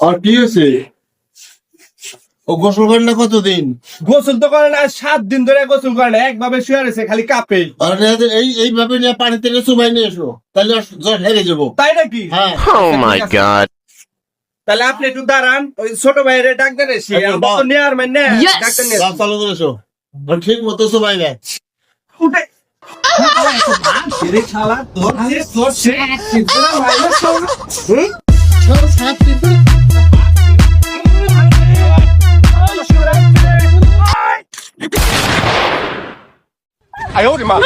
আর কি হয়েছে? ও গোসল করে না কতদিন? গোসল তো করে না, 7 দিন ধরে গোসল করে না, একভাবে শুয়ে রয়েছে, খালি কাঁপে। আর এইভাবে নিয়ে পানি থেকে চুবাই নিয়ে এসো, তাহলে জ্বর হেরে যাবো। তাই নাকি? হ্যাঁ। Oh my god. তাহলে আপনি একটু দাঁড়ান, ওই ছোট ভাইয়ের ডাক্তার এসে নেওয়ার মানে ডাক্তার নিয়ে চালু করে এসো, ঠিক মতো চুবাই নেয়। উঠে শালা তোর I owed him up.